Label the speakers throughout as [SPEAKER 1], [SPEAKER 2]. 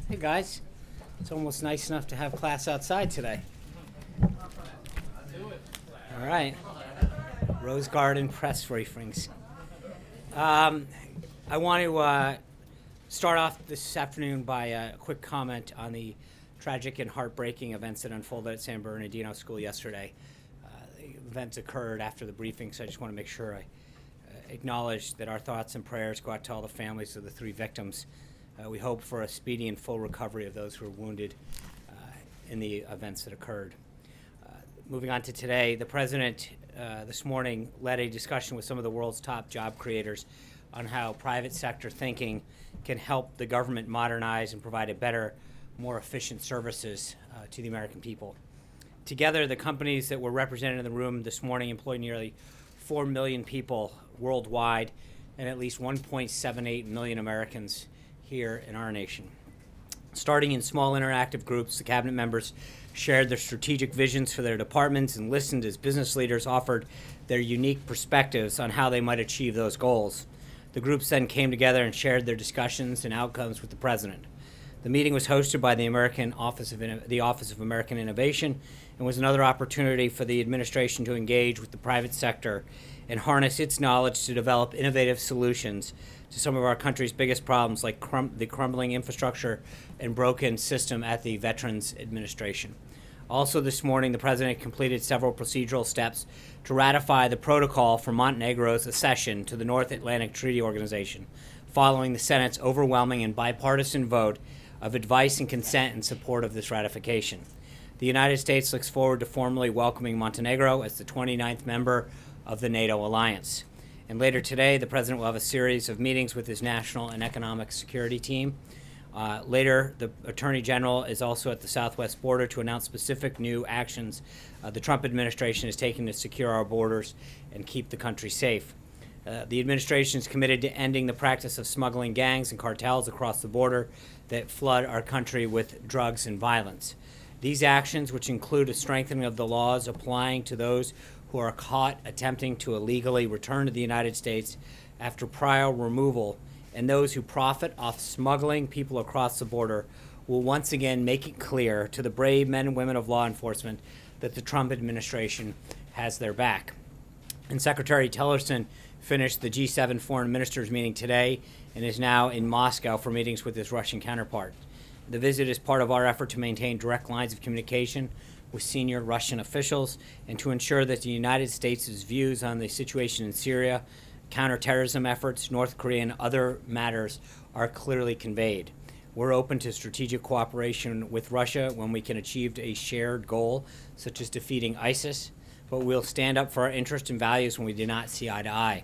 [SPEAKER 1] Hey guys, it's almost nice enough to have class outside today. All right, Rose Garden press briefings. I want to start off this afternoon by a quick comment on the tragic and heartbreaking events that unfolded at San Bernardino School yesterday. The events occurred after the briefing, so I just want to make sure I acknowledge that our thoughts and prayers go out to all the families of the three victims. We hope for a speedy and full recovery of those who were wounded in the events that occurred. Moving on to today, the President this morning led a discussion with some of the world's top job creators on how private sector thinking can help the government modernize and provide a better, more efficient services to the American people. Together, the companies that were represented in the room this morning employ nearly 4 million people worldwide and at least 1.78 million Americans here in our nation. Starting in small interactive groups, the cabinet members shared their strategic visions for their departments and listened as business leaders offered their unique perspectives on how they might achieve those goals. The groups then came together and shared their discussions and outcomes with the President. The meeting was hosted by the Office of American Innovation and was another opportunity for the administration to engage with the private sector and harness its knowledge to develop innovative solutions to some of our country's biggest problems, like the crumbling infrastructure and broken system at the Veterans Administration. Also this morning, the President completed several procedural steps to ratify the protocol for Montenegro's accession to the North Atlantic Treaty Organization, following the Senate's overwhelming and bipartisan vote of advice and consent in support of this ratification. The United States looks forward to formally welcoming Montenegro as the 29th member of the NATO alliance. And later today, the President will have a series of meetings with his national and economic security team. Later, the Attorney General is also at the southwest border to announce specific new actions the Trump administration is taking to secure our borders and keep the country safe. The administration is committed to ending the practice of smuggling gangs and cartels across the border that flood our country with drugs and violence. These actions, which include a strengthening of the laws applying to those who are caught attempting to illegally return to the United States after prior removal, and those who profit off smuggling people across the border, will once again make it clear to the brave men and women of law enforcement that the Trump administration has their back. And Secretary Tillerson finished the G7 foreign ministers meeting today and is now in Moscow for meetings with his Russian counterpart. The visit is part of our effort to maintain direct lines of communication with senior Russian officials and to ensure that the United States' views on the situation in Syria, counterterrorism efforts, North Korea, and other matters are clearly conveyed. We're open to strategic cooperation with Russia when we can achieve a shared goal, such as defeating ISIS, but we'll stand up for our interests and values when we do not see eye to eye.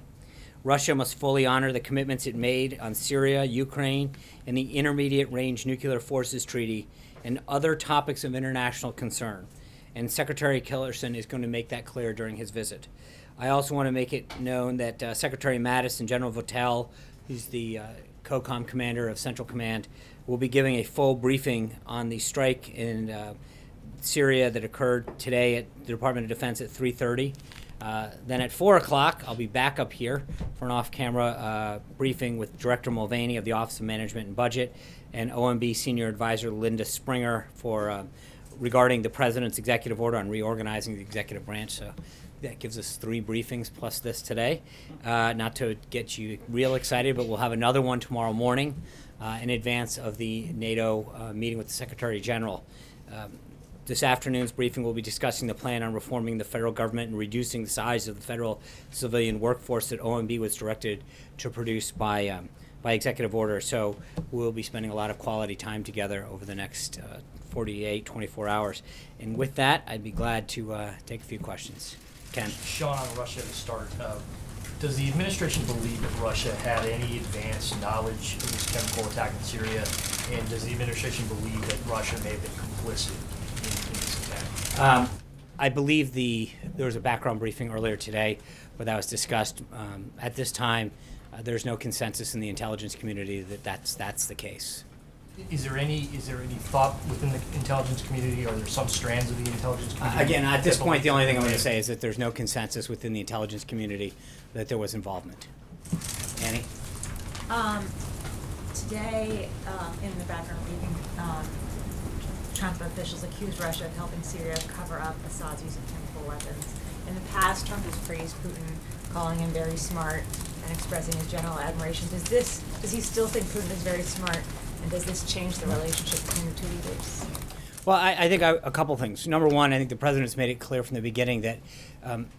[SPEAKER 1] Russia must fully honor the commitments it made on Syria, Ukraine, and the Intermediate Range Nuclear Forces Treaty and other topics of international concern. And Secretary Tillerson is going to make that clear during his visit. I also want to make it known that Secretary Mattis and General Votel, who's the COCOM commander of Central Command, will be giving a full briefing on the strike in Syria that occurred today at the Department of Defense at 3:30. Then at 4 o'clock, I'll be back up here for an off-camera briefing with Director Mulvaney of the Office of Management and Budget and OMB Senior Advisor Linda Springer for regarding the President's executive order on reorganizing the executive branch. So that gives us 3 briefings plus this today. Not to get you real excited, but we'll have another one tomorrow morning in advance of the NATO meeting with the Secretary General. This afternoon's briefing will be discussing the plan on reforming the federal government and reducing the size of the federal civilian workforce that OMB was directed to produce by executive order. So we'll be spending a lot of quality time together over the next 24 hours. And with that, I'd be glad to take a few questions. Ken.
[SPEAKER 2] Sean, on Russia to start. Does the administration believe that Russia had any advanced knowledge of this chemical attack in Syria? And does the administration believe that Russia may have been complicit in this attack?
[SPEAKER 1] I believe there was a background briefing earlier today where that was discussed. At this time, there's no consensus in the intelligence community that that's the case.
[SPEAKER 2] Is there any thought within the intelligence community? Are there some strands of the intelligence community?
[SPEAKER 1] Again, at this point, the only thing I'm going to say is that there's no consensus within the intelligence community that there was involvement. Annie?
[SPEAKER 3] Today, in the background briefing, Trump officials accused Russia of helping Syria cover up Assad's use of chemical weapons. In the past, Trump has praised Putin, calling him very smart and expressing his general admiration. Does he still think Putin is very smart, and does this change the relationship between the two leaders?
[SPEAKER 1] Well, I think a couple things. Number one, I think the president's made it clear from the beginning that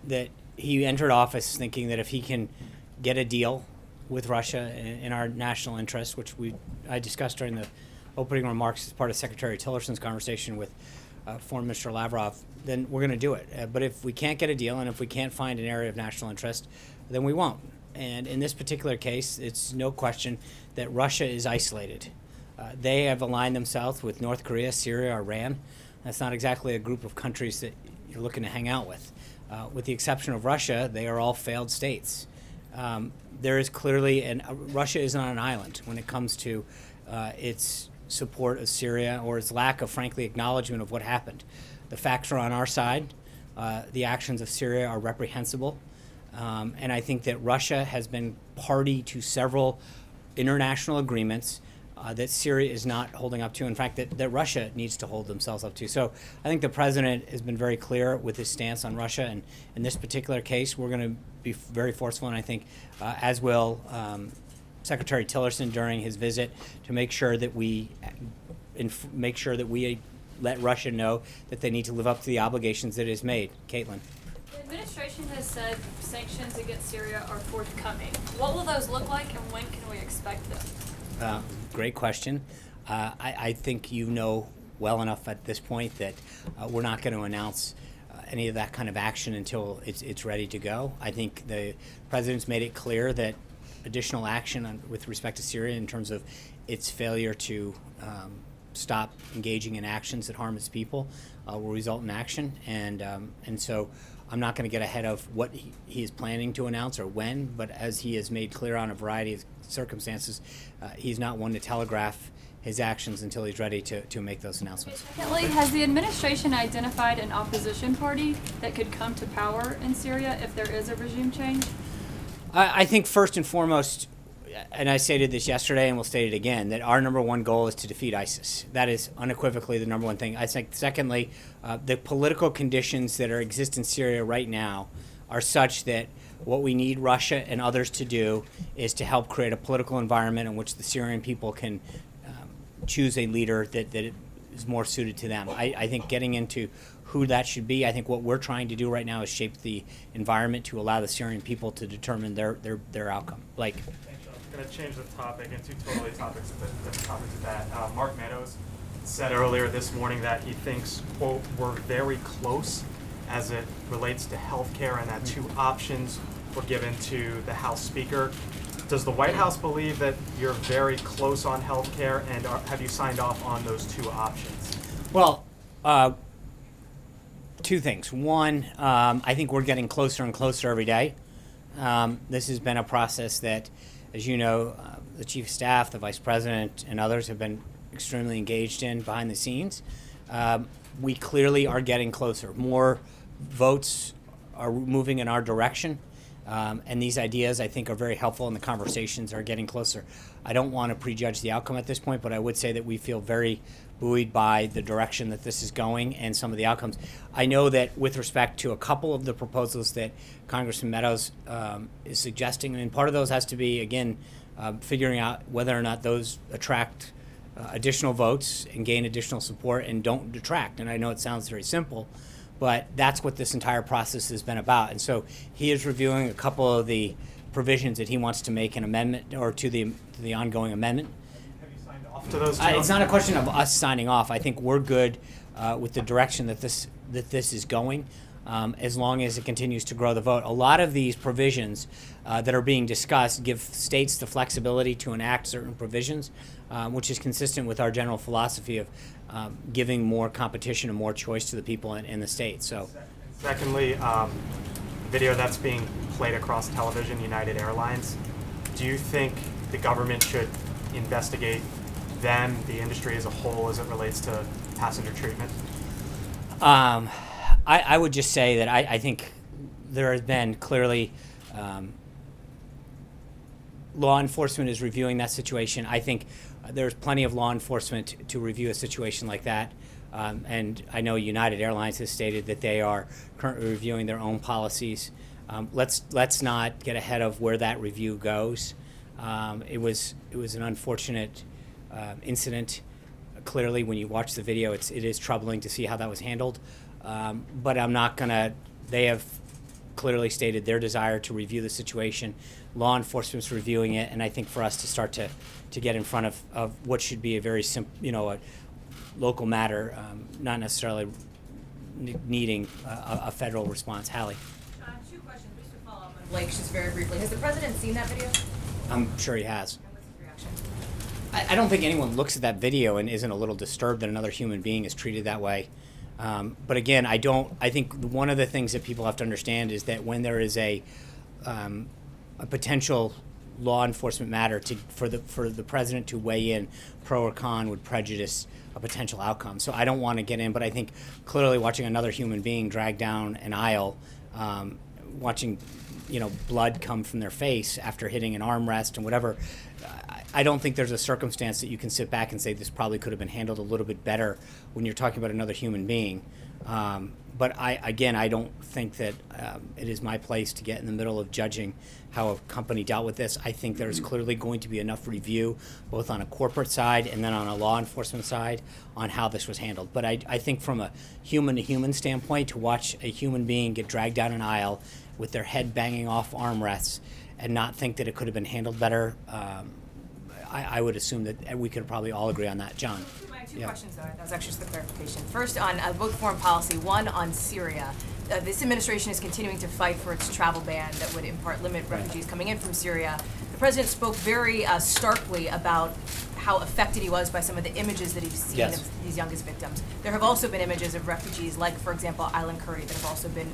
[SPEAKER 1] that he entered office thinking that if he can get a deal with Russia in our national interest, which I discussed during the opening remarks as part of Secretary Tillerson's conversation with Foreign Minister Lavrov, then we're going to do it. But if we can't get a deal and if we can't find an area of national interest, then we won't. And in this particular case, it's no question that Russia is isolated. They have aligned themselves with North Korea, Syria, Iran. That's not exactly a group of countries that you're looking to hang out with. With the exception of Russia, they are all failed states. There is clearly, and Russia is not an island when it comes to its support of Syria or its lack of, frankly, acknowledgement of what happened. The facts are on our side. The actions of Syria are reprehensible. And I think that Russia has been party to several international agreements that Syria is not holding up to. In fact, that Russia needs to hold themselves up to. So I think the president has been very clear with his stance on Russia. And in this particular case, we're going to be very forceful, and I think, as will Secretary Tillerson during his visit, to make sure that we let Russia know that they need to live up to the obligations that it has made. Caitlin.
[SPEAKER 4] The administration has said sanctions against Syria are forthcoming. What will those look like, and when can we expect them?
[SPEAKER 1] Great question. I think you know well enough at this point that we're not going to announce any of that kind of action until it's ready to go. I think the president's made it clear that additional action with respect to Syria in terms of its failure to stop engaging in actions that harm its people will result in action. And so I'm not going to get ahead of what he is planning to announce or when, but as he has made clear on a variety of circumstances, he's not one to telegraph his actions until he's ready to make those announcements.
[SPEAKER 4] Secondly, has the administration identified an opposition party that could come to power in Syria if there is a regime change?
[SPEAKER 1] I think first and foremost, and I stated this yesterday and will state it again, that our number one goal is to defeat ISIS. That is unequivocally the number one thing. I think, secondly, the political conditions that exist in Syria right now are such that what we need Russia and others to do is to help create a political environment in which the Syrian people can choose a leader that is more suited to them. I think getting into who that should be, I think what we're trying to do right now is shape the environment to allow the Syrian people to determine their outcome. Blake.
[SPEAKER 5] I'm going to change the topic into totally topics of that. Mark Meadows said earlier this morning that he thinks, quote, we're very close as it relates to health care, and that two options were given to the House Speaker. Does the White House believe that you're very close on health care, and have you signed off on those two options?
[SPEAKER 1] Well, two things. One, I think we're getting closer and closer every day. This has been a process that, as you know, the Chief of Staff, the Vice President, and others have been extremely engaged in behind the scenes. We clearly are getting closer. More votes are moving in our direction. And these ideas, I think, are very helpful, and the conversations are getting closer. I don't want to prejudge the outcome at this point, but I would say that we feel very buoyed by the direction that this is going and some of the outcomes. I know that with respect to a couple of the proposals that Congressman Meadows is suggesting, and part of those has to be, again, figuring out whether or not those attract additional votes and gain additional support and don't detract. And I know it sounds very simple, but that's what this entire process has been about. And so he is reviewing a couple of the provisions that he wants to make an amendment or to the ongoing amendment.
[SPEAKER 5] Have you signed off to those two?
[SPEAKER 1] It's not a question of us signing off. I think we're good with the direction that this is going, as long as it continues to grow the vote. A lot of these provisions that are being discussed give states the flexibility to enact certain provisions, which is consistent with our general philosophy of giving more competition and more choice to the people in the state. So,
[SPEAKER 5] secondly, video that's being played across television, United Airlines. Do you think the government should investigate them, the industry as a whole, as it relates to passenger treatment?
[SPEAKER 1] I would just say that I think there has been clearly law enforcement is reviewing that situation. I think there's plenty of law enforcement to review a situation like that. And I know United Airlines has stated that they are currently reviewing their own policies. Let's not get ahead of where that review goes. It was an unfortunate incident. Clearly, when you watch the video, it is troubling to see how that was handled. But I'm not gonna. They have clearly stated their desire to review the situation. Law enforcement's reviewing it, and I think for us to start to get in front of what should be a very a local matter, not necessarily needing a federal response. Hallie.
[SPEAKER 6] Two questions, just to follow up on Blake, just very briefly. Has the president seen that video?
[SPEAKER 1] I'm sure he has.
[SPEAKER 6] And what's his reaction?
[SPEAKER 1] I don't think anyone looks at that video and isn't a little disturbed that another human being is treated that way. But again, I think one of the things that people have to understand is that when there is a potential law enforcement matter for the president to weigh in pro or con would prejudice a potential outcome. So I don't want to get in, but I think clearly watching another human being drag down an aisle, watching blood come from their face after hitting an armrest and whatever, I don't think there's a circumstance that you can sit back and say this probably could have been handled a little bit better when you're talking about another human being. But I don't think that it is my place to get in the middle of judging how a company dealt with this. I think there's clearly going to be enough review, both on a corporate side and then on a law enforcement side, on how this was handled. But I think from a human-to-human standpoint, to watch a human being get dragged down an aisle with their head banging off armrests and not think that it could have been handled better, I would assume that we could probably all agree on that. John?
[SPEAKER 6] Two
[SPEAKER 1] Yeah.
[SPEAKER 6] questions, though. That was actually just the clarification. First, on both foreign policy, one on Syria. This administration is continuing to fight for its travel ban that would in part limit refugees coming in from Syria. The president spoke very starkly about how affected he was by some of the images that he's seen
[SPEAKER 1] Yes.
[SPEAKER 6] of these youngest victims. There have also been images of refugees, like, for example, Island Kurdi, that have also been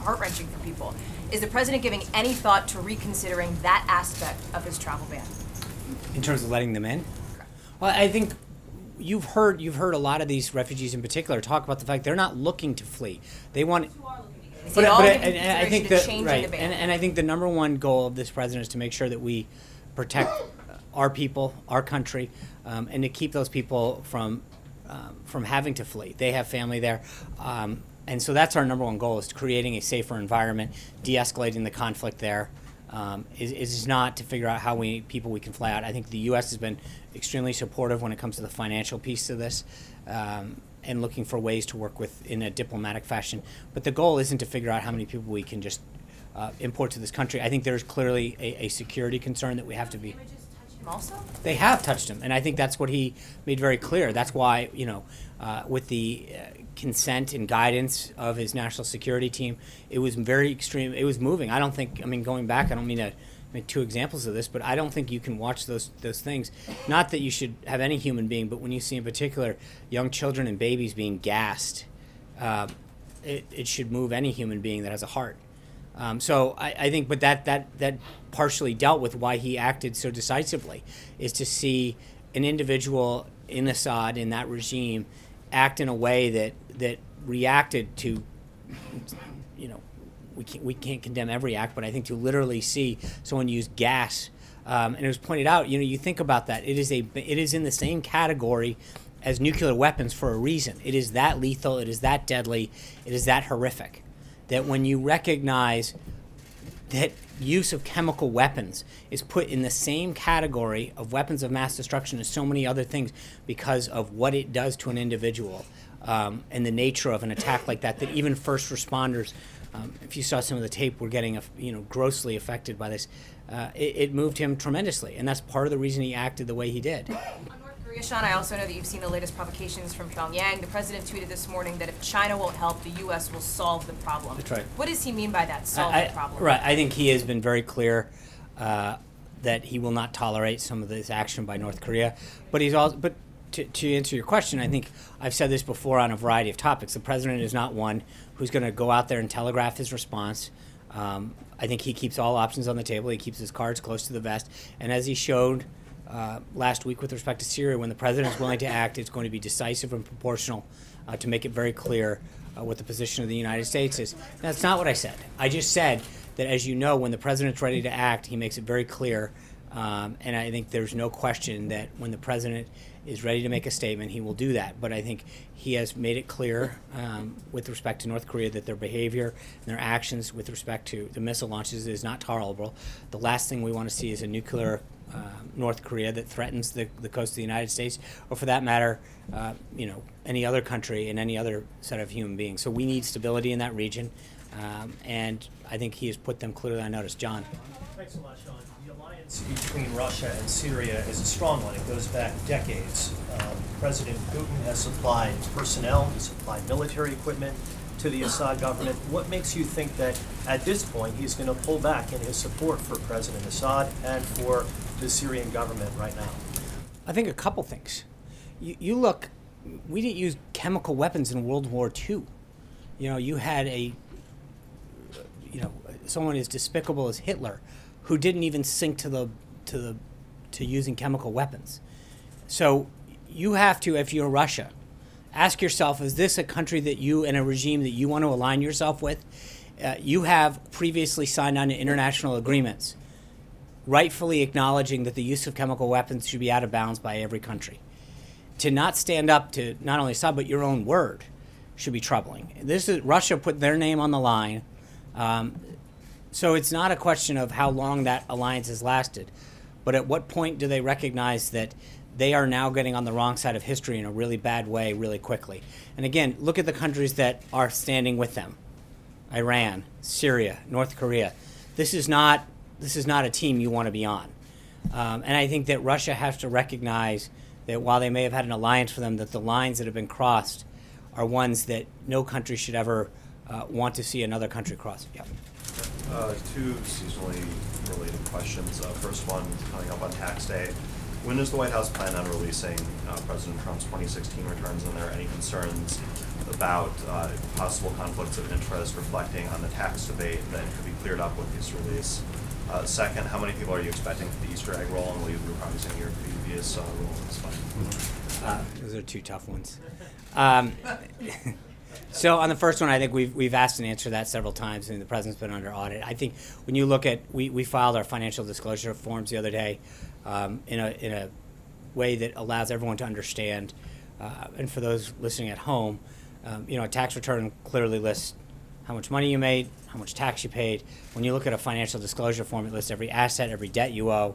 [SPEAKER 6] heart-wrenching for people. Is the president giving any thought to reconsidering that aspect of his travel ban?
[SPEAKER 1] In terms of letting them in? Well, I think you've heard a lot of these refugees in particular talk about the fact they're not looking to flee. They want.
[SPEAKER 6] Is it all given
[SPEAKER 1] I think
[SPEAKER 6] consideration to changing the ban?
[SPEAKER 1] and I think the number one goal of this president is to make sure that we protect our people, our country, and to keep those people from having to flee. They have family there. And so that's our number one goal, is creating a safer environment, de-escalating the conflict there. Is not to figure out how people we can fly out. I think the U.S. has been extremely supportive when it comes to the financial piece of this, and looking for ways to work with in a diplomatic fashion. But the goal isn't to figure out how many people we can just import to this country. I think there's clearly a security concern that we have to be.
[SPEAKER 6] Also?
[SPEAKER 1] They have touched him, and I think that's what he made very clear. That's why, with the consent and guidance of his national security team, it was very extreme. It was moving. Going back, I don't mean to make two examples of this, but I don't think you can watch those things. Not that you should have any human being, but when you see in particular young children and babies being gassed, it should move any human being that has a heart. So I think, but that partially dealt with why he acted so decisively, is to see an individual in Assad, in that regime, act in a way that reacted to, we can't condemn every act, but I think to literally see someone use gas, and it was pointed out, you think about that, it is in the same category as nuclear weapons for a reason. It is that lethal, it is that deadly, it is that horrific, that when you recognize that use of chemical weapons is put in the same category of weapons of mass destruction as so many other things because of what it does to an individual, and the nature of an attack like that even first responders, if you saw some of the tape, were getting grossly affected by this. It moved him tremendously, and that's part of the reason he acted the way he did.
[SPEAKER 6] On North Korea, Sean, I also know that you've seen the latest provocations from Pyongyang. The president tweeted this morning that if China won't help, the U.S. will solve the problem.
[SPEAKER 1] That's right.
[SPEAKER 6] What does he mean by that, solve the problem?
[SPEAKER 1] Right. I think he has been very clear that he will not tolerate some of this action by North Korea. But he's also, to answer your question, I think I've said this before on a variety of topics. The president is not one who's going to go out there and telegraph his response. I think he keeps all options on the table. He keeps his cards close to the vest. And as he showed last week with respect to Syria, when the president is willing to act, it's going to be decisive and proportional to make it very clear what the position of the United States is. That's not what I said. I just said that, as you know, when the president's ready to act, he makes it very clear And I think there's no question that when the president is ready to make a statement, he will do that. But I think he has made it clear with respect to North Korea that their behavior and their actions with respect to the missile launches is not tolerable. The last thing we want to see is a nuclear North Korea that threatens the coast of the United States, or for that matter, any other country and any other set of human beings. So we need stability in that region, and I think he has put them clearly on notice. John.
[SPEAKER 7] Thanks a lot, Sean. The alliance between Russia and Syria is a strong one. It goes back decades. President Putin has supplied personnel, he supplied military equipment to the Assad government. What makes you think that at this point he's going to pull back in his support for President Assad and for the Syrian government right now?
[SPEAKER 1] I think a couple things. You look, we didn't use chemical weapons in World War II. You had someone as despicable as Hitler, who didn't even sink to using chemical weapons. So you have to, if you're Russia, ask yourself: is this a country that you and a regime that you want to align yourself with? You have previously signed on to international agreements, rightfully acknowledging that the use of chemical weapons should be out of bounds by every country. To not stand up to not only Assad but your own word should be troubling. This is Russia put their name on the line. So it's not a question of how long that alliance has lasted, but at what point do they recognize that they are now getting on the wrong side of history in a really bad way really quickly? And again, look at the countries that are standing with them: Iran, Syria, North Korea. This is not a team you want to be on. And I think that Russia has to recognize that while they may have had an alliance for them, that the lines that have been crossed are ones that no country should ever want to see another country cross. Yeah.
[SPEAKER 8] Two seasonally related questions. First one, coming up on tax day. When does the White House plan on releasing President Trump's 2016 returns? And are there any concerns about possible conflicts of interest reflecting on the tax debate that could be cleared up with this release? Second, how many people are you expecting for the Easter egg roll? And will you be reprising your previous role in this fight?
[SPEAKER 1] Those are two tough ones. So on the first one, I think we've asked and answered that several times, and the president's been under audit. I think when you look at, we filed our financial disclosure forms the other day in a way that allows everyone to understand, and for those listening at home, a tax return clearly lists how much money you made, how much tax you paid. When you look at a financial disclosure form, it lists every asset, every debt you owe,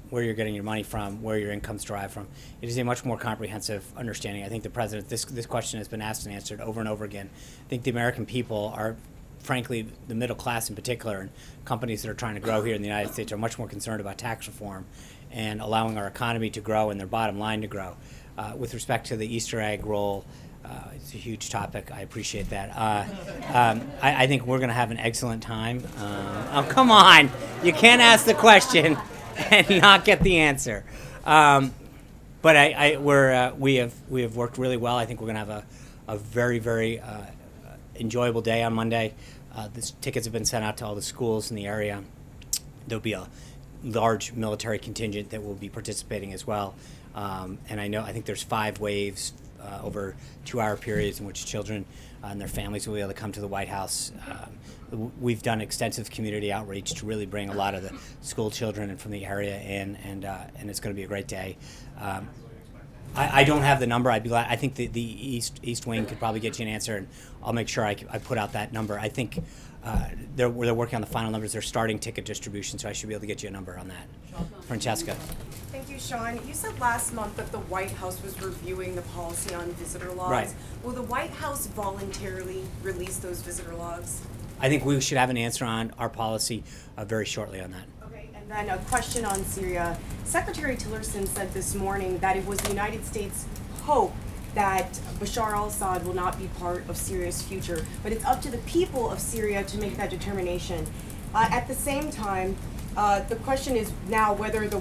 [SPEAKER 1] where you're getting your money from, where your income's derived from. It is a much more comprehensive understanding. I think the president, this question has been asked and answered over and over again. I think the American people are, frankly, the middle class in particular, and companies that are trying to grow here in the United States are much more concerned about tax reform and allowing our economy to grow and their bottom line to grow. With respect to the Easter egg roll, it's a huge topic. I appreciate that. I think we're going to have an excellent time. Oh, come on. You can't ask the question and not get the answer. But we have worked really well. I think we're going to have a very, very enjoyable day on Monday. The tickets have been sent out to all the schools in the area. There'll be a large military contingent that will be participating as well. And I think there's 5 waves over 2-hour periods in which children and their families will be able to come to the White House. We've done extensive community outreach to really bring a lot of the school children and from the area in, and it's going to be a great day. I don't have the number. I'd be glad. I think the East Wing could probably get you an answer, and I'll make sure I put out that number. I think they're working on the final numbers. They're starting ticket distribution, so I should be able to get you a number on that. Francesca.
[SPEAKER 9] Thank you, Sean. You said last month that the White House was reviewing the policy on visitor logs.
[SPEAKER 1] Right.
[SPEAKER 9] Will the White House voluntarily release those visitor logs?
[SPEAKER 1] I think we should have an answer on our policy very shortly on that.
[SPEAKER 9] Okay, and then a question on Syria. Secretary Tillerson said this morning that it was the United States' hope that Bashar al-Assad will not be part of Syria's future, but it's up to the people of Syria to make that determination. At the same time, the question is now whether it's the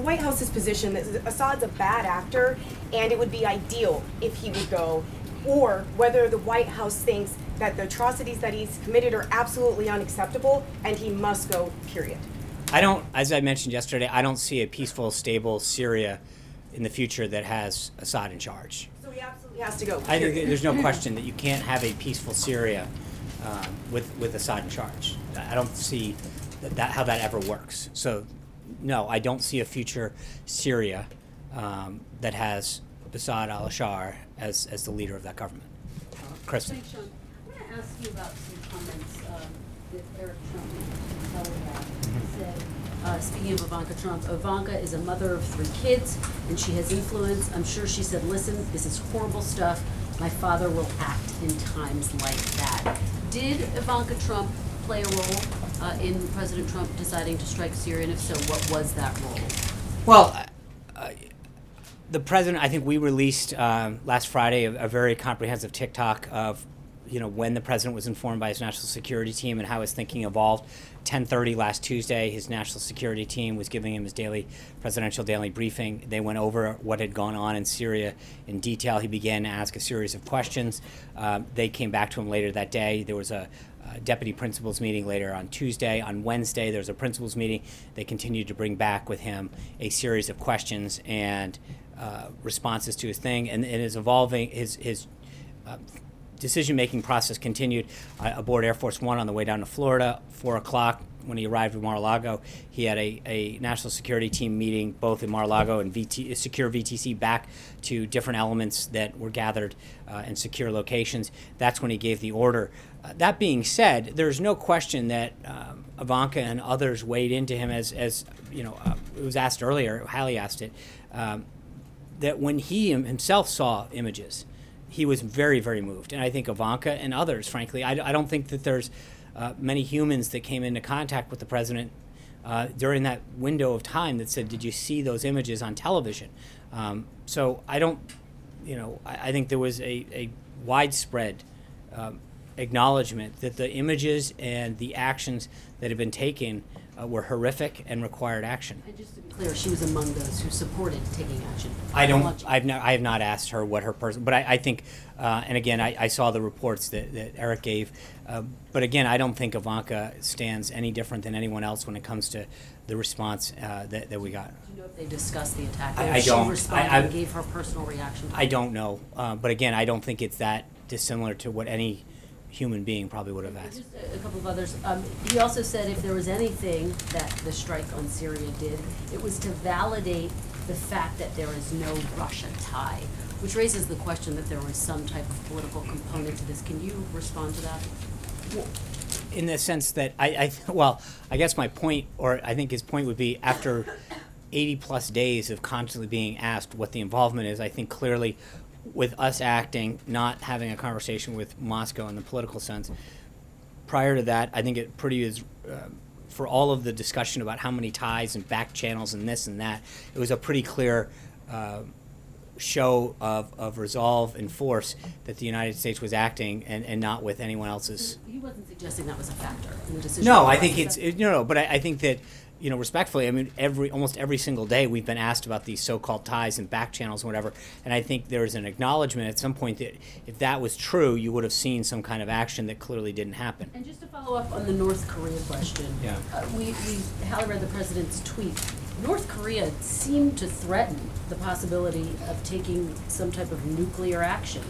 [SPEAKER 9] White House's position that Assad's a bad actor and it would be ideal if he would go, or whether the White House thinks that the atrocities that he's committed are absolutely unacceptable and he must go, period.
[SPEAKER 1] As I mentioned yesterday, I don't see a peaceful, stable Syria in the future that has Assad in charge.
[SPEAKER 9] So he absolutely has to go,
[SPEAKER 1] I
[SPEAKER 9] period.
[SPEAKER 1] think there's no question that you can't have a peaceful Syria with Assad in charge. I don't see how that ever works. So no, I don't see a future Syria that has Assad al-Bashar as the leader of that government. Kristen.
[SPEAKER 10] Thanks, Sean. I want to ask you about some comments that Eric Trump said. Speaking of Ivanka Trump, Ivanka is a mother of 3 kids, and she has influence. I'm sure she said, listen, this is horrible stuff. My father will act in times like that. Did Ivanka Trump play a role in President Trump deciding to strike Syria, and if so, what was that role?
[SPEAKER 1] Well, the president, I think we released last Friday a very comprehensive TikTok of, when the president was informed by his national security team and how his thinking evolved. 10:30 last Tuesday, his national security team was giving him his presidential daily briefing. They went over what had gone on in Syria in detail. He began to ask a series of questions. They came back to him later that day. There was a deputy principals meeting later on Tuesday. On Wednesday, there was a principals meeting. They continued to bring back with him a series of questions and responses to his thing, and it is evolving. His decision-making process continued aboard Air Force One on the way down to Florida. 4 o'clock when he arrived in Mar-a-Lago, he had a national security team meeting both in Mar-a-Lago and secure VTC back to different elements that were gathered in secure locations. That's when he gave the order. That being said, there's no question that Ivanka and others weighed into him as it was asked earlier, Hallie asked it, that when he himself saw images, he was very, very moved. And I think Ivanka and others, frankly, I don't think that there's many humans that came into contact with the president during that window of time that said, did you see those images on television? So I don't, I think there was a widespread acknowledgement that the images and the actions that have been taken were horrific and required action.
[SPEAKER 10] And just to be clear, she was among those who supported taking action.
[SPEAKER 1] I have not asked her what her person, but I think, and again, I saw the reports that Eric gave, but again, I don't think Ivanka stands any different than anyone else when it comes to the response that we got.
[SPEAKER 10] Do you know if they discussed the attack?
[SPEAKER 1] I
[SPEAKER 10] She
[SPEAKER 1] don't.
[SPEAKER 10] responded
[SPEAKER 1] I
[SPEAKER 10] and gave her personal reaction.
[SPEAKER 1] I don't know, but again, I don't think it's that dissimilar to what any human being probably would have asked.
[SPEAKER 10] Just a couple of others. He also said if there was anything that the strike on Syria did, it was to validate the fact that there is no Russia tie, which raises the question that there was some type of political component to this. Can you respond to that?
[SPEAKER 1] Well, in the sense that I guess my point, or I think his point would be, after 80 plus days of constantly being asked what the involvement is, I think clearly with us acting, not having a conversation with Moscow in the political sense. Prior to that, I think it pretty is, for all of the discussion about how many ties and back channels and this and that, it was a pretty clear show of resolve and force that the United States was acting and not with anyone else's.
[SPEAKER 10] He wasn't suggesting that was a factor in the decision.
[SPEAKER 1] No, I think but I think that, respectfully, I mean, almost every single day we've been asked about these so-called ties and back channels and whatever, and I think there's an acknowledgement at some point that if that was true, you would have seen some kind of action that clearly didn't happen.
[SPEAKER 10] And just to follow up on the North Korea question,
[SPEAKER 1] Yeah.
[SPEAKER 10] Hallie read the president's tweet. North Korea seemed to threaten the possibility of taking some type of nuclear action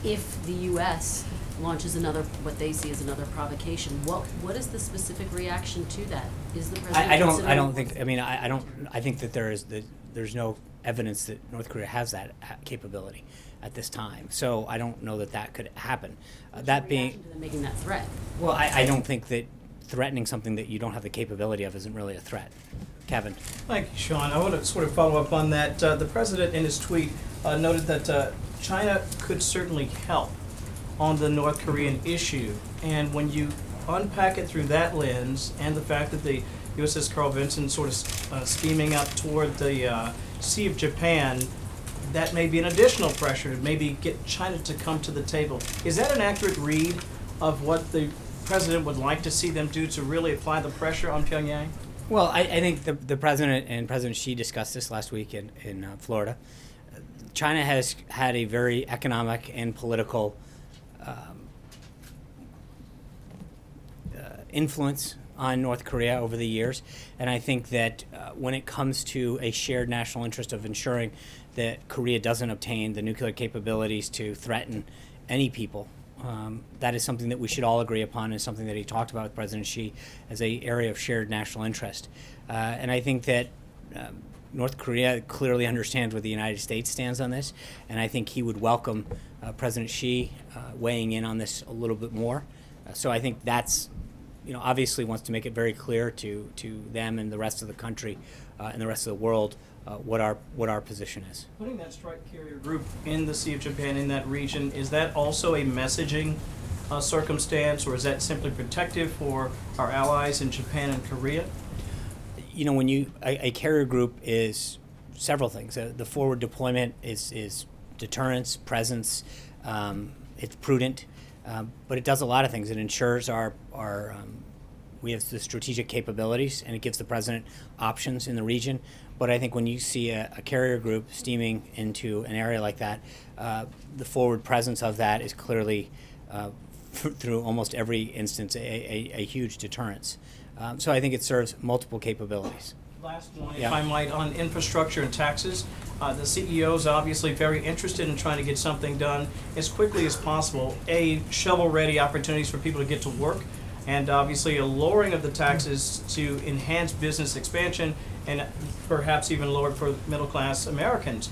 [SPEAKER 10] if the U.S. launches another, what they see as another provocation. What is the specific reaction to that? Is the president?
[SPEAKER 1] I don't think. I mean, I think that there's no evidence that North Korea has that capability at this time. So I don't know that could happen. That being,
[SPEAKER 10] to them making that threat.
[SPEAKER 1] well, I don't think that threatening something that you don't have the capability of isn't really a threat. Kevin.
[SPEAKER 11] Thank you, Sean. I want to sort of follow up on that. The president in his tweet noted that China could certainly help on the North Korean issue. And when you unpack it through that lens and the fact that the USS Carl Vinson sort of steaming up toward the Sea of Japan, that may be an additional pressure to maybe get China to come to the table. Is that an accurate read of what the president would like to see them do to really apply the pressure on Pyongyang?
[SPEAKER 1] Well, I think the president and President Xi discussed this last week in Florida. China has had a very economic and political influence on North Korea over the years, and I think that when it comes to a shared national interest of ensuring that Korea doesn't obtain the nuclear capabilities to threaten any people That is something that we should all agree upon, and something that he talked about with President Xi as an area of shared national interest. And I think that North Korea clearly understands where the United States stands on this, and I think he would welcome President Xi weighing in on this a little bit more. So I think that's, obviously wants to make it very clear to them and the rest of the country and the rest of the world what our position is.
[SPEAKER 11] Putting that strike carrier group in the Sea of Japan, in that region, is that also a messaging circumstance, or is that simply protective for our allies in Japan and Korea?
[SPEAKER 1] When a carrier group is several things. The forward deployment is deterrence, presence. It's prudent, but it does a lot of things. It ensures we have the strategic capabilities, and it gives the president options in the region. But I think when you see a carrier group steaming into an area like that, the forward presence of that is clearly, through almost every instance, a huge deterrence. So I think it serves multiple capabilities.
[SPEAKER 11] Last one,
[SPEAKER 1] Yeah.
[SPEAKER 11] if I might, on infrastructure and taxes. The CEO is obviously very interested in trying to get something done as quickly as possible. Shovel-ready opportunities for people to get to work, and obviously a lowering of the taxes to enhance business expansion and perhaps even lower for middle-class Americans.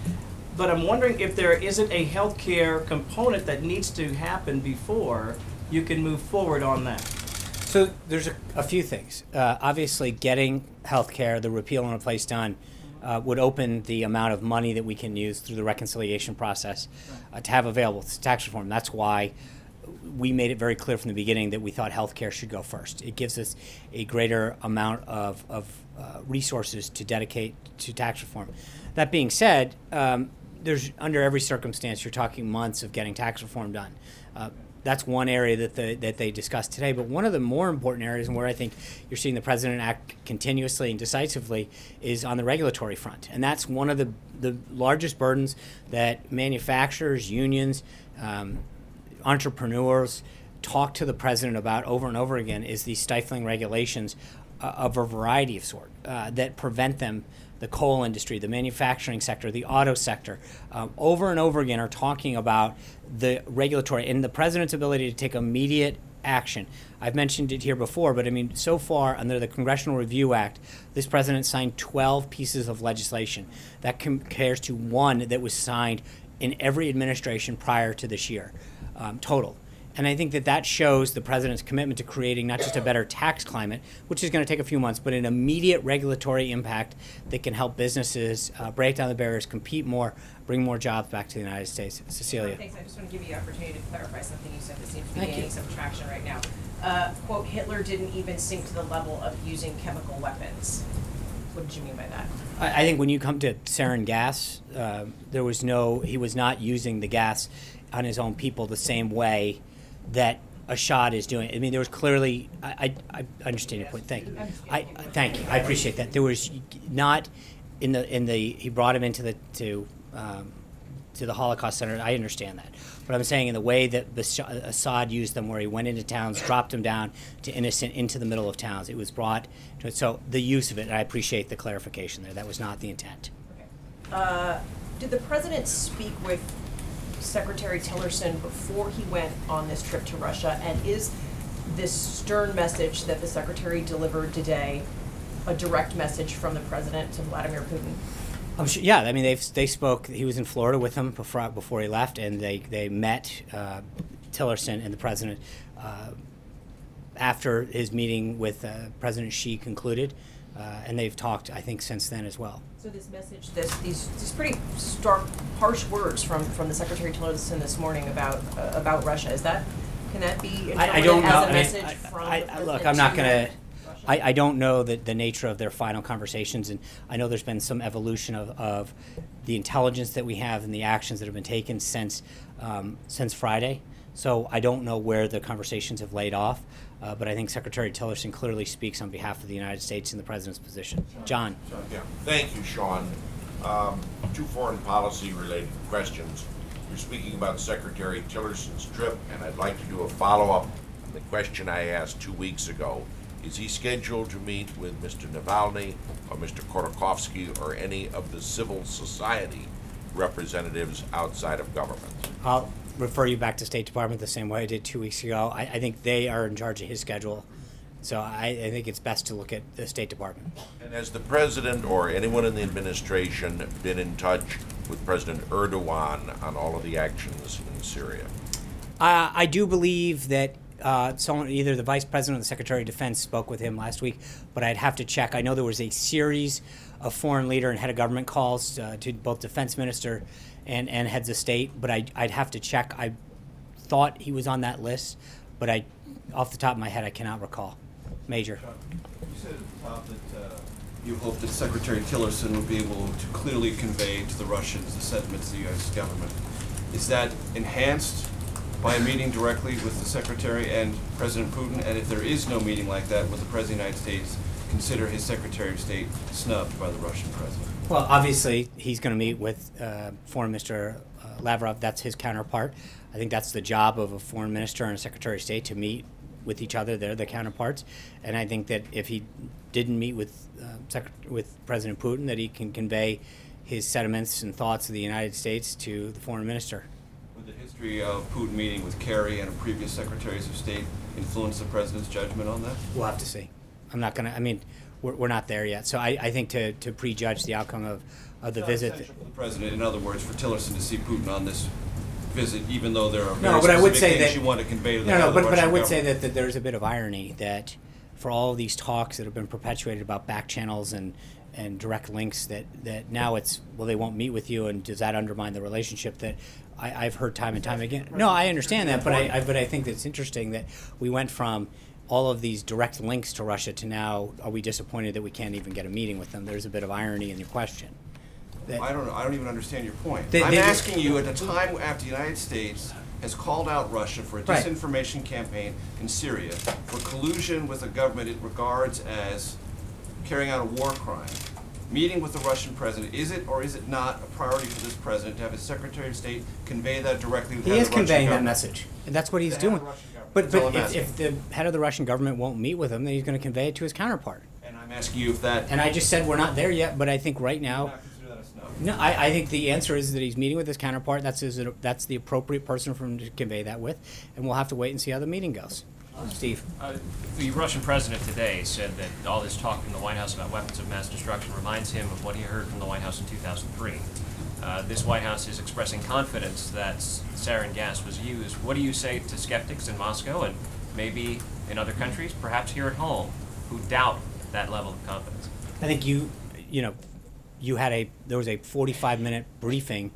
[SPEAKER 11] But I'm wondering if there isn't a healthcare component that needs to happen before you can move forward on that.
[SPEAKER 1] So there's a few things. Obviously, getting health care, the repeal and replace done, would open the amount of money that we can use through the reconciliation process to have available to tax reform. That's why we made it very clear from the beginning that we thought health care should go first. It gives us a greater amount of resources to dedicate to tax reform. That being said, there's under every circumstance, you're talking months of getting tax reform done. That's one area that they discussed today. But one of the more important areas, and where I think you're seeing the president act continuously and decisively, is on the regulatory front. And that's one of the largest burdens that manufacturers, unions, entrepreneurs talk to the president about over and over again, is these stifling regulations of a variety of sort that prevent them. The coal industry, the manufacturing sector, the auto sector, over and over again are talking about the regulatory and the president's ability to take immediate action. I've mentioned it here before, but I mean, so far under the Congressional Review Act, this president signed 12 pieces of legislation. That compares to one that was signed in every administration prior to this year, total. And I think that shows the president's commitment to creating not just a better tax climate, which is going to take a few months, but an immediate regulatory impact that can help businesses break down the barriers, compete more, bring more jobs back to the United States. Cecilia.
[SPEAKER 12] Thanks. I just want to give you the opportunity to clarify something you said that seems to be
[SPEAKER 1] Thank
[SPEAKER 12] gaining
[SPEAKER 1] you.
[SPEAKER 12] some traction right now. Quote, Hitler didn't even sink to the level of using chemical weapons. What did you mean by that?
[SPEAKER 1] I think when you come to sarin gas, he was not using the gas on his own people the same way that Assad is doing. I mean, there was clearly. I understand your point. Thank you. Thank you. I appreciate that. There was not in the. He brought him into the Holocaust Center. I understand that, but I'm saying in the way that Assad used them, where he went into towns, dropped them down to innocent into the middle of towns. It was brought to it. So the use of it. And I appreciate the clarification there. That was not the intent.
[SPEAKER 12] Okay. Did the president speak with Secretary Tillerson before he went on this trip to Russia? And is this stern message that the secretary delivered today a direct message from the president to Vladimir Putin?
[SPEAKER 1] I'm sure, yeah, I mean, they spoke. He was in Florida with him before he left, and they met Tillerson and the president after his meeting with President Xi concluded, and they've talked, I think, since then as well.
[SPEAKER 12] So this message, these pretty stark, harsh words from the Secretary Tillerson this morning about Russia, can that be interpreted
[SPEAKER 1] I don't know.
[SPEAKER 12] as a
[SPEAKER 1] I mean,
[SPEAKER 12] message from the president
[SPEAKER 1] look, I'm not
[SPEAKER 12] to
[SPEAKER 1] going to.
[SPEAKER 12] Russia?
[SPEAKER 1] I don't know the nature of their final conversations, and I know there's been some evolution of the intelligence that we have and the actions that have been taken since Friday. So I don't know where the conversations have laid off, but I think Secretary Tillerson clearly speaks on behalf of the United States in the president's position. John.
[SPEAKER 13] Yeah. Thank you, Sean. Two foreign policy related questions. You're speaking about Secretary Tillerson's trip, and I'd like to do a follow-up on the question I asked 2 weeks ago. Is he scheduled to meet with Mr. Navalny or Mr. Khodorkovsky or any of the civil society representatives outside of government?
[SPEAKER 1] refer you back to State Department the same way I did 2 weeks ago. I think they are in charge of his schedule. So I think it's best to look at the State Department.
[SPEAKER 13] And has the president or anyone in the administration been in touch with President Erdogan on all of the actions in Syria?
[SPEAKER 1] I do believe that someone, either the Vice President or the Secretary of Defense, spoke with him last week, but I'd have to check. I know there was a series of foreign leader and head of government calls to both Defense Minister and heads of state, but I'd have to check. I thought he was on that list, but off the top of my head, I cannot recall. Major.
[SPEAKER 14] You said at the top that you hope that Secretary Tillerson will be able to clearly convey to the Russians the sentiments of the U.S. government. Is that enhanced by a meeting directly with the Secretary and President Putin? And if there is no meeting like that, will the President of the United States consider his Secretary of State snubbed by the Russian President?
[SPEAKER 1] Well, obviously, he's going to meet with Foreign Minister Lavrov. That's his counterpart. I think that's the job of a Foreign Minister and a Secretary of State, to meet with each other. They're the counterparts. And I think that if he didn't meet with President Putin, that he can convey his sentiments and thoughts of the United States to the Foreign Minister.
[SPEAKER 14] Would the history of Putin meeting with Kerry and previous Secretaries of State influence the President's judgment on that?
[SPEAKER 1] We'll have to see. I'm not going to, I mean, we're not there yet. So I think to prejudge the outcome of the visit.
[SPEAKER 14] For the President, in other words, for Tillerson to see Putin on this visit, even though there are very
[SPEAKER 1] No, but I would
[SPEAKER 14] specific
[SPEAKER 1] say
[SPEAKER 14] things
[SPEAKER 1] that
[SPEAKER 14] you want to convey to the
[SPEAKER 1] no, but I
[SPEAKER 14] Russian
[SPEAKER 1] would say
[SPEAKER 14] government.
[SPEAKER 1] that there's a bit of irony that for all of these talks that have been perpetuated about back channels and direct links, that now it's, well, they won't meet with you, and does that undermine the relationship that I've heard time and time again? No, I understand that, but I think that it's interesting that we went from all of these direct links to Russia to now, are we disappointed that we can't even get a meeting with them? There's a bit of irony in your question.
[SPEAKER 14] I don't even understand your point.
[SPEAKER 1] They-
[SPEAKER 14] I'm
[SPEAKER 1] they-
[SPEAKER 14] asking you, at a time after the United States has called out Russia for a
[SPEAKER 1] Right.
[SPEAKER 14] disinformation campaign in Syria, for collusion with a government it regards as carrying out a war crime, meeting with the Russian president, is it or is it not a priority for this president to have his Secretary of State convey that directly to the
[SPEAKER 1] He
[SPEAKER 14] head
[SPEAKER 1] is
[SPEAKER 14] of the Russian
[SPEAKER 1] conveying that
[SPEAKER 14] government?
[SPEAKER 1] message, and that's what he's
[SPEAKER 14] The head of
[SPEAKER 1] doing.
[SPEAKER 14] the Russian government.
[SPEAKER 1] But
[SPEAKER 14] That's all I'm
[SPEAKER 1] if
[SPEAKER 14] asking.
[SPEAKER 1] the head of the Russian government won't meet with him, then he's going to convey it to his counterpart.
[SPEAKER 14] And I'm asking you if that...
[SPEAKER 1] And I just said we're not there yet, but I think right now,
[SPEAKER 14] not consider that a snub.
[SPEAKER 1] no, I think the answer is that he's meeting with his counterpart. That's the appropriate person for him to convey that with, and we'll have to wait and see how the meeting goes. Steve.
[SPEAKER 15] The Russian president today said that all this talk from the White House about weapons of mass destruction reminds him of what he heard from the White House in 2003. This White House is expressing confidence that sarin gas was used. What do you say to skeptics in Moscow and maybe in other countries, perhaps here at home, who doubt that level of confidence?
[SPEAKER 1] I think there was a 45-minute briefing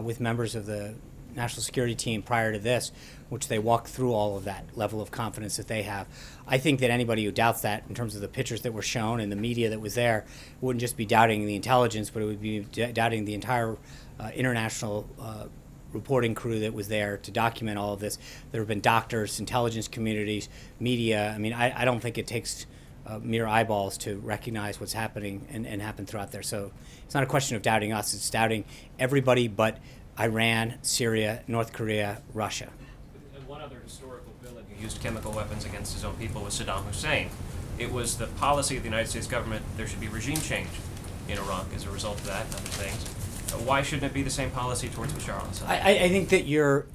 [SPEAKER 1] with members of the national security team prior to this, which they walked through all of that level of confidence that they have. I think that anybody who doubts that, in terms of the pictures that were shown and the media that was there, wouldn't just be doubting the intelligence, but it would be doubting the entire international reporting crew that was there to document all of this. There have been doctors, intelligence communities, media. I mean, I don't think it takes mere eyeballs to recognize what's happening and happen throughout there. So it's not a question of doubting us, it's doubting everybody but Iran, Syria, North Korea, Russia.
[SPEAKER 15] And one other historical villain who used chemical weapons against his own people was Saddam Hussein. It was the policy of the United States government there should be regime change in Iraq as a result of that and other things. Why shouldn't it be the same policy towards Bashar al-Assad?
[SPEAKER 1] I think that you're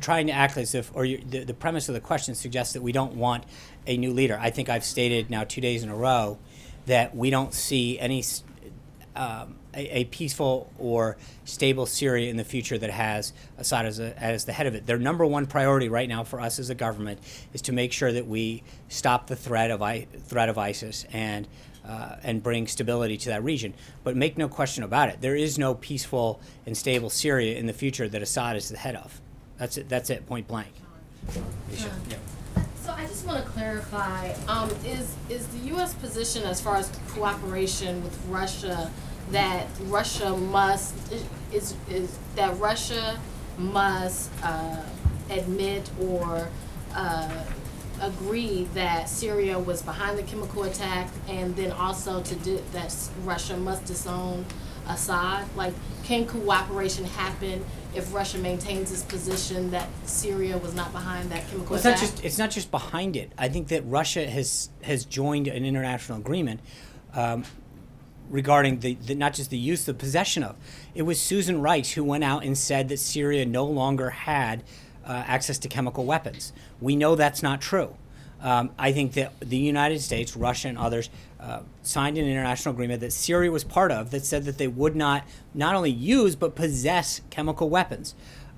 [SPEAKER 1] trying to act as if, or the premise of the question suggests that we don't want a new leader. I think I've stated now 2 days in a row that we don't see any a peaceful or stable Syria in the future that has Assad as the head of it. Their number one priority right now for us as a government is to make sure that we stop the threat of ISIS and bring stability to that region. But make no question about it, there is no peaceful and stable Syria in the future that Assad is the head of. That's it, point blank. Yeah.
[SPEAKER 16] So I just want to clarify, is the U.S. position as far as cooperation with Russia that Russia must admit or agree that Syria was behind the chemical attack, and then also that Russia must disown Assad? Like, can cooperation happen if Russia maintains its position that Syria was not behind that chemical attack?
[SPEAKER 1] It's not just behind it. I think that Russia has joined an international agreement regarding the not just the use, the possession of. It was Susan Rice who went out and said that Syria no longer had access to chemical weapons. We know that's not true. I think that the United States, Russia, and others signed an international agreement that Syria was part of that said that they would not only use but possess chemical weapons.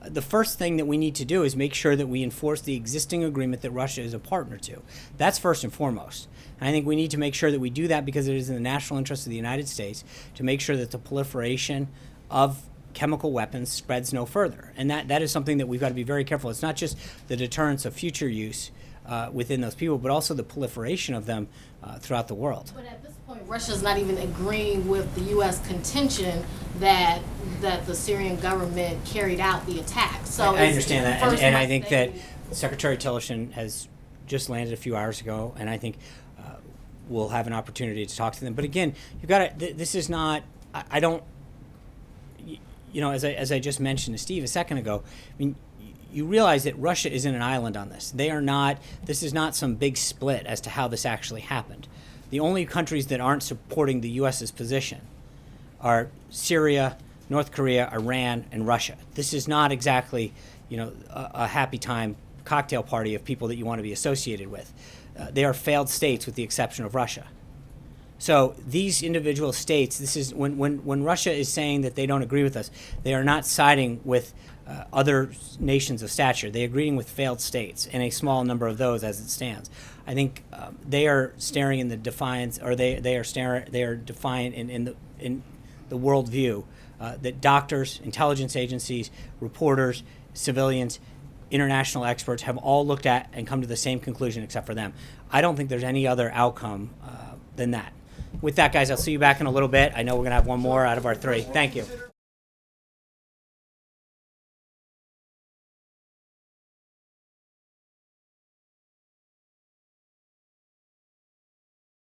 [SPEAKER 1] The first thing that we need to do is make sure that we enforce the existing agreement that Russia is a partner to. That's first and foremost. And I think we need to make sure that we do that because it is in the national interest of the United States to make sure that the proliferation of chemical weapons spreads no further. And that is something that we've got to be very careful. It's not just the deterrence of future use within those people, but also the proliferation of them throughout the world.
[SPEAKER 16] But at this point, Russia's not even agreeing with the U.S. contention that the Syrian government carried out the attack. So
[SPEAKER 1] I understand that, and I think that
[SPEAKER 16] mistake.
[SPEAKER 1] Secretary Tillerson has just landed a few hours ago, and I think we'll have an opportunity to talk to them. But again, you've got to. This is not. I don't. You know, as I just mentioned to Steve a second ago, I mean, you realize that Russia isn't an island on this. They are not. This is not some big split as to how this actually happened. The only countries that aren't supporting the U.S.'s position are Syria, North Korea, Iran, and Russia. This is not exactly, you know, a happy time cocktail party of people that you want to be associated with. They are failed states with the exception of Russia. So these individual states, this is when Russia is saying that they don't agree with us, they are not siding with other nations of stature. They are agreeing with failed states, and a small number of those as it stands. I think they are staring in the defiance, or they are defiant in the worldview that doctors, intelligence agencies, reporters, civilians, international experts have all looked at and come to the same conclusion except for them. I don't think there's any other outcome than that. With that, guys, I'll see you back in a little bit. I know we're going to have one more out of our three. Thank you.